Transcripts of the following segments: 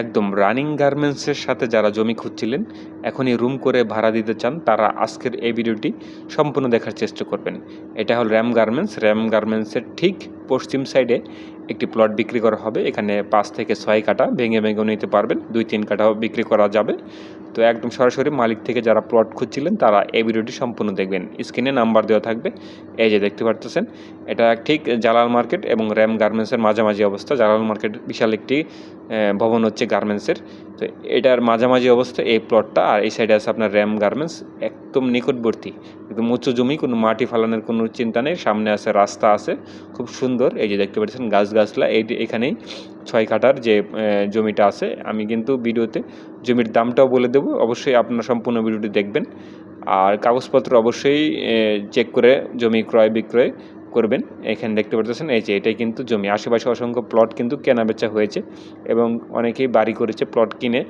একদম রানিং গার্মেন্টসের সাথে যারা জমি খুঁজছিলেন, এখনই রুম করে ভাড়া দিতে চান, তারা আজকের এই ভিডিওটি সম্পূর্ণ দেখার চেষ্টা করবেন। এটা হল র্যাম গার্মেন্টস। র্যাম গার্মেন্টসের ঠিক পশ্চিম সাইডে একটি প্লট বিক্রি করা হবে। এখানে 5 থেকে 6 কাঠা ভেঙে নিতে পারবেন, 2-3 কাঠাও বিক্রি করা যাবে। তো একদম সরাসরি মালিক থেকে যারা প্লট খুঁজছিলেন তারা এই ভিডিওটি সম্পূর্ণ দেখবেন। স্ক্রিনে নাম্বার দেওয়া থাকবে, এই যে দেখতে পারতেছেন। এটা ঠিক জালাল মার্কেট এবং র্যাম গার্মেন্টসের মাঝামাঝি অবস্থা। জালাল মার্কেট বিশাল একটি ভবন হচ্ছে গার্মেন্টসের। তো এটার মাঝামাঝি অবস্থা এই প্লটটা, আর এই সাইডে আছে আপনার র্যাম গার্মেন্টস, একদম নিকটবর্তী, একদম উঁচু জমি, কোনো মাটি ফালানোর কোনো চিন্তা নেই। সামনে আছে, রাস্তা আছে, খুব সুন্দর। এই যে দেখতে পাচ্ছেন গাছগাছলা। এখানেই 6 কাঠার যে জমিটা আছে, আমি কিন্তু ভিডিওতে জমির দামটাও বলে দেবো, অবশ্যই আপনারা সম্পূর্ণ ভিডিওটি দেখবেন। আর কাগজপত্র অবশ্যই চেক করে জমি ক্রয় বিক্রয় করবেন। এখানে দেখতে পাচ্ছেন, এই যে এটাই কিন্তু জমি। আশেপাশে অসংখ্য প্লট কিন্তু কেনা বেচা হয়েছে এবং অনেকেই বাড়ি করেছে, প্লট কিনে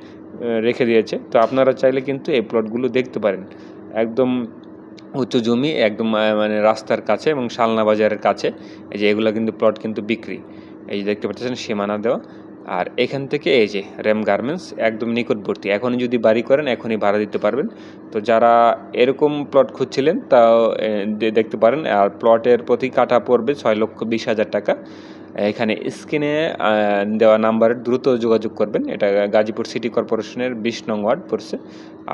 রেখে দিয়েছে। তো আপনারা চাইলে কিন্তু এই প্লটগুলো দেখতে পারেন। একদম উঁচু জমি, একদম মানে রাস্তার কাছে এবং শালনা বাজারের কাছে। এই যে এগুলো কিন্তু প্লট কিন্তু বিক্রি। এই যে দেখতে পাচ্ছেন সীমানা দেওয়া। আর এখান থেকে এই যে র্যাম গার্মেন্টস একদম নিকটবর্তী। এখনই যদি বাড়ি করেন এখনই ভাড়া দিতে পারবেন। তো যারা এরকম প্লট খুঁজছিলেন তাও দেখতে পারেন। আর প্লটের প্রতি কাঠা পড়বে 6,20,000 টাকা। এখানে স্ক্রিনে দেওয়া নাম্বারে দ্রুত যোগাযোগ করবেন। এটা গাজীপুর সিটি কর্পোরেশনের 20 নং ওয়ার্ড পড়ছে।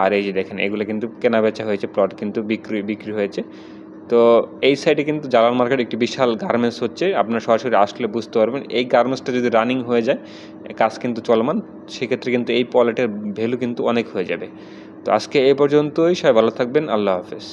আর এই যে দেখেন, এগুলো কিন্তু কেনা বেচা হয়েছে, প্লট কিন্তু বিক্রি হয়েছে। তো এই সাইডে কিন্তু জালাল মার্কেট একটি বিশাল গার্মেন্টস হচ্ছে। আপনারা সরাসরি আসলে বুঝতে পারবেন। এই গার্মেন্টসটা যদি রানিং হয়ে যায়, কাজ কিন্তু চলমান, সেক্ষেত্রে কিন্তু এই প্লটের ভ্যালু কিন্তু অনেক হয়ে যাবে। তো আজকে এই পর্যন্তই। সবাই ভালো থাকবেন। আল্লাহ হাফেজ।